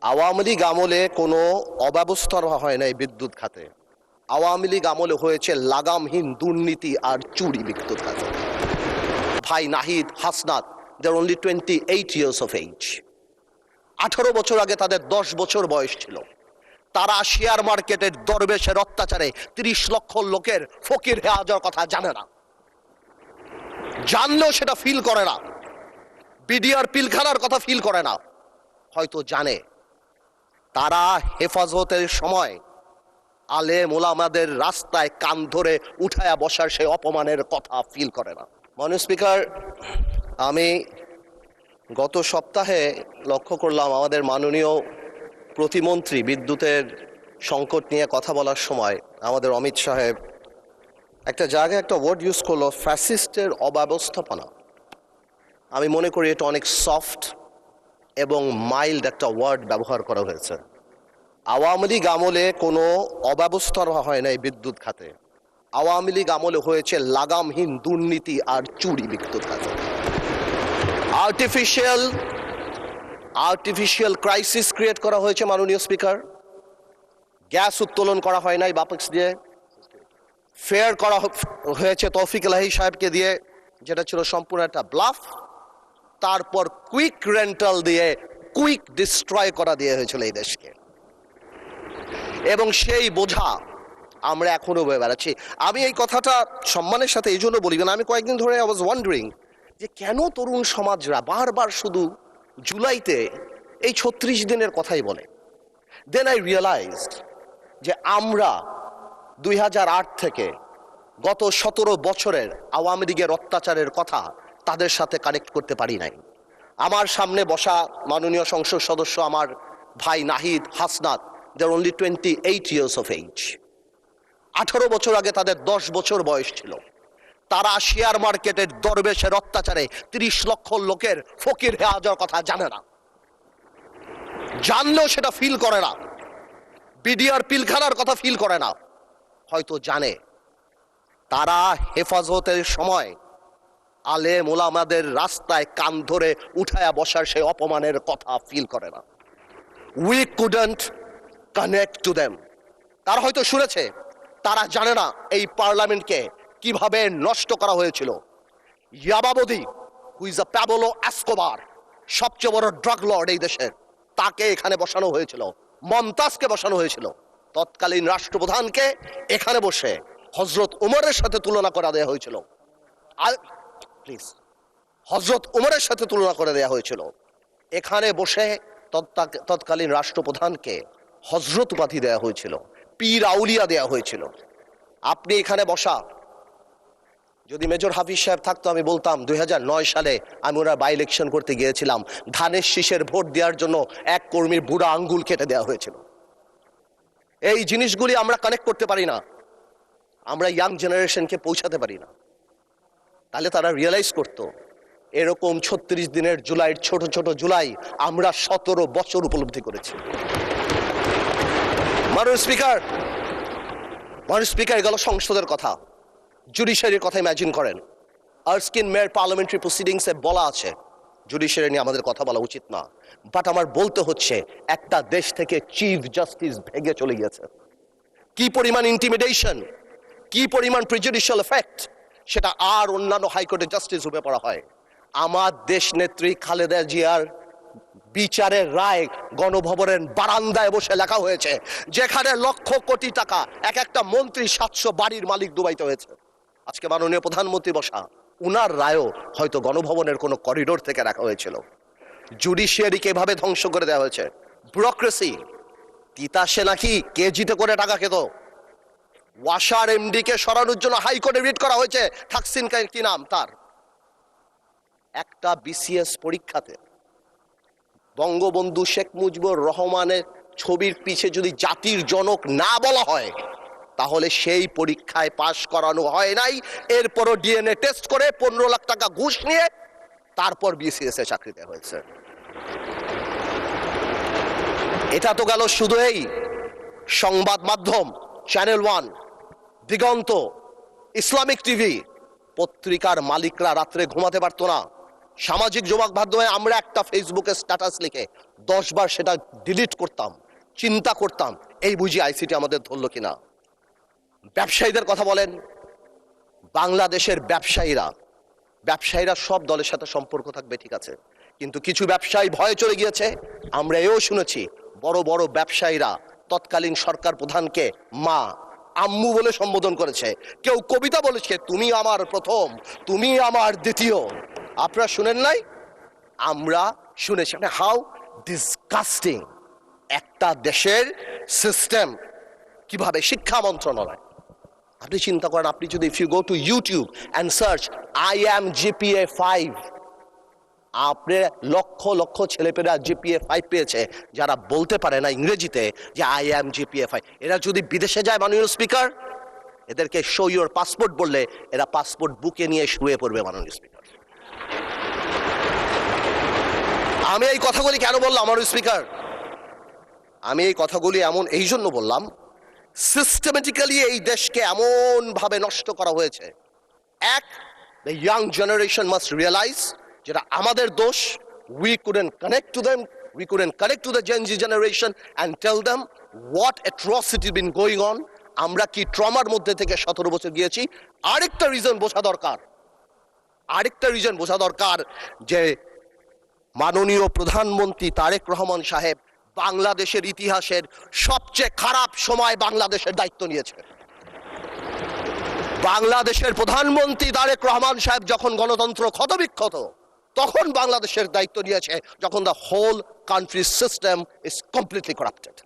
আওয়ামী লীগ আমলে কোনো অব্যবস্থা হয় নাই বিদ্যুৎ খাতে। আওয়ামী লীগ আমলে হয়েছে লাগামহীন দুর্নীতি আর চুরি বিদ্যুৎ খাতে। ভাই নাহিদ, হাসনাত, দে আর অনলি 28 years of age। 18 বছর আগে তাদের 10 বছর বয়স ছিল। তারা শেয়ার মার্কেটের দরবেশের অত্যাচারে 30 লক্ষ লোকের ফকির হয়ে যাওয়ার কথা জানে না, জানলেও সেটা ফিল করে না। বিডিআর পিলখানার কথা ফিল করে না, হয়তো জানে। তারা হেফাজতের সময় আলেম ওলামাদের রাস্তায় কান ধরে উঠায়া বসার সেই অপমানের কথা ফিল করে না। মাননীয় স্পিকার, আমি গত সপ্তাহে লক্ষ্য করলাম আমাদের মাননীয় প্রতিমন্ত্রী বিদ্যুতের সংকট নিয়ে কথা বলার সময় আমাদের অমিত সাহেব একটা জায়গায় একটা ওয়ার্ড ইউজ করলো, ফ্যাসিস্টের অব্যবস্থাপনা। আমি মনে করি এটা অনেক সফট এবং মাইল্ড একটা ওয়ার্ড ব্যবহার করা হয়েছে। আওয়ামী লীগ আমলে কোনো অব্যবস্থা হয় নাই বিদ্যুৎ খাতে। আওয়ামী লীগ আমলে হয়েছে লাগামহীন দুর্নীতি আর চুরি বিদ্যুৎ খাতে। আর্টিফিশিয়াল ক্রাইসিস ক্রিয়েট করা হয়েছে মাননীয় স্পিকার। গ্যাস উত্তোলন করা হয় নাই বাপেক্স দিয়ে, ফেয়ার করা হয়েছে তৌফিক এলাহি সাহেবকে দিয়ে, যেটা ছিল সম্পূর্ণ একটা ব্লাফ। তারপর কুইক রেন্টাল দিয়ে কুইক ডিস্ট্রয় করা দিয়ে হয়েছিল এই দেশকে, এবং সেই বোঝা আমরা এখনো বয়ে বেড়াচ্ছি। আমি এই কথাটা সম্মানের সাথে এই জন্য বলি না, আমি কয়েকদিন ধরে আই ওয়াজ ওয়ান্ডারিং যে কেন তরুণ সমাজরা বারবার শুধু জুলাইতে এই 36 দিনের কথাই বলে। দেন আই রিয়েলাইজড যে আমরা 2008 থেকে গত 17 বছরের আওয়ামী লীগের অত্যাচারের কথা তাদের সাথে কানেক্ট করতে পারি নাই। আমার সামনে বসা মাননীয় সংসদ সদস্য আমার ভাই নাহিদ, হাসনাত, দে আর অনলি 28 years of age। 18 বছর আগে তাদের 10 বছর বয়স ছিল। তারা শেয়ার মার্কেটের দরবেশের অত্যাচারে 30 লক্ষ লোকের ফকির হয়ে যাওয়ার কথা জানে না, জানলেও সেটা ফিল করে না। বিডিআর পিলখানার কথা ফিল করে না, হয়তো জানে। তারা হেফাজতের সময় আলেম ওলামাদের রাস্তায় কান ধরে উঠায়া বসার সেই অপমানের কথা ফিল করে না। We couldn't connect to them. তারা হয়তো শুনেছে, তারা জানে না এই পার্লামেন্টকে কিভাবে নষ্ট করা হয়েছিল। ইয়াবাবদি, who is a Pablo Escobar, সবচেয়ে বড় ড্রাগ লর্ড এই দেশের, তাকে এখানে বসানো হয়েছিল। মমতাজকে বসানো হয়েছিল। তৎকালীন রাষ্ট্রপ্রধানকে এখানে বসে হজরত উমরের সাথে তুলনা করা দেওয়া হয়েছিল। প্লিজ, হজরত উমরের সাথে তুলনা করে দেওয়া হয়েছিল। এখানে বসে তৎকালীন রাষ্ট্রপ্রধানকে হজরত উপাধি দেওয়া হয়েছিল, পীর আউলিয়া দেওয়া হয়েছিল। আপনি এখানে বসা, যদি মেজর হাফিজ সাহেব থাকতো আমি বলতাম 2009 সালে আমি ওরা বাই ইলেকশন করতে গিয়েছিলাম, ধানের শীষের ভোট দেওয়ার জন্য এক কর্মীর বুড়া আঙ্গুল কেটে দেওয়া হয়েছিল। এই জিনিসগুলি আমরা কানেক্ট করতে পারি না, আমরা ইয়াং জেনারেশনকে পৌঁছাতে পারি না। তাহলে তারা রিয়েলাইজ করতো এরকম 36 দিনের জুলাইয়ের ছোট ছোট জুলাই আমরা 17 বছর উপলব্ধি করেছি। মাননীয় স্পিকার, গেল সংসদের কথা, জুডিশিয়ারির কথা ইমাজিন করেন। আর্স্কিন মেয়র পার্লামেন্টারি প্রসিডিংসে বলা আছে জুডিশিয়ারি নিয়ে আমাদের কথা বলা উচিত না, বাট আমার বলতে হচ্ছে একটা দেশ থেকে চিফ জাস্টিস ভেঙে চলে গিয়েছে। কি পরিমাণ ইন্টিমিডেশন, কি পরিমাণ প্রেজুডিশিয়াল এফেক্ট, সেটা আর অন্যান্য হাইকোর্টের জাস্টিস রূপে পড়া হয়। আমার দেশ নেত্রী খালেদা জিয়ার বিচারের রায় গণভবনের বারান্দায় বসে লেখা হয়েছে, যেখানে লক্ষ কোটি টাকা এক একটা মন্ত্রী 700 বাড়ির মালিক ডুবাইতে হয়েছে। আজকে মাননীয় প্রধানমন্ত্রী বসা, উনার রায়ও হয়তো গণভবনের কোনো করিডোর থেকে রাখা হয়েছিল। জুডিশিয়ারিকে এভাবে ধ্বংস করে দেওয়া হয়েছে। ব্যুরোক্রেসি, তিতাসে নাকি কেজিতে করে টাকা খেত। ওয়াসার এমডি কে সরানোর জন্য হাইকোর্টে রিট করা হয়েছে, থাকসিন কি নাম তার, একটা বিসিএস পরীক্ষাতে বঙ্গবন্ধু শেখ মুজিবুর রহমানের ছবির পিছে যদি জাতির জনক না বলা হয়, তাহলে সেই পরীক্ষায় পাশ করানো হয় নাই। এরপরও ডিএনএ টেস্ট করে 15 লাখ টাকা ঘুষ নিয়ে তারপর বিসিএস এ চাকরি দেওয়া হয়েছে। এটা তো গেল শুধু এই সংবাদ মাধ্যম, চ্যানেল 1, দিগন্ত, ইসলামিক টিভি। পত্রিকার মালিকরা রাত্রে ঘুমাতে পারতো না। সামাজিক যোগাযোগ মাধ্যমে আমরা একটা ফেসবুকে স্ট্যাটাস লিখে 10 বার সেটা ডিলিট করতাম, চিন্তা করতাম, এই বুঝি আইসিটি আমাদের ধরলো কিনা। ব্যবসায়ীদের কথা বলেন, বাংলাদেশের ব্যবসায়ীরা সব দলের সাথে সম্পর্ক থাকবে, ঠিক আছে, কিন্তু কিছু ব্যবসায়ী ভয়ে চলে গিয়েছে। আমরা এও শুনেছি বড় বড় ব্যবসায়ীরা তৎকালীন সরকার প্রধানকে মা, আম্মু বলে সম্বোধন করেছে। কেউ কবিতা বলেছে, তুমি আমার প্রথম, তুমি আমার দ্বিতীয়। আপনারা শুনেন নাই? আমরা শুনেছি। মানে হাউ ডিসকাস্টিং একটা দেশের সিস্টেম, কিভাবে শিক্ষা মন্ত্রণালয়। আপনি চিন্তা করেন, আপনি যদি if you go to YouTube and search I am GPA 5, আপনি লক্ষ লক্ষ ছেলেপেলেরা জিপিএ 5 পেয়েছে যারা বলতে পারে না ইংরেজিতে যে আই অ্যাম জিপিএ 5। এরা যদি বিদেশে যায় মাননীয় স্পিকার, এদেরকে শো ইউর পাসপোর্ট বললে এরা পাসপোর্ট বুকে নিয়ে শুয়ে পড়বে মাননীয় স্পিকার। আমি এই কথাগুলি কেন বললাম মাননীয় স্পিকার? আমি এই কথাগুলি এই জন্য বললাম, সিস্টেমেটিক্যালি এই দেশকে এমন ভাবে নষ্ট করা হয়েছে। এক, the young generation must realise যেটা আমাদের দোষ। We couldn't connect to them, we couldn't connect to the Gen Z generation and tell them what atrocity been going on. আমরা কি ট্রমার মধ্যে থেকে 17 বছর গিয়েছি। আরেকটা রিজন বোঝা দরকার যে মাননীয় প্রধানমন্ত্রী তারেক রহমান সাহেব বাংলাদেশের ইতিহাসের সবচেয়ে খারাপ সময় বাংলাদেশের দায়িত্ব নিয়েছে। বাংলাদেশের প্রধানমন্ত্রী তারেক রহমান সাহেব যখন গণতন্ত্র ক্ষতবিক্ষত, তখন বাংলাদেশের দায়িত্ব নিয়েছে, যখন the whole country system is completely corrupted.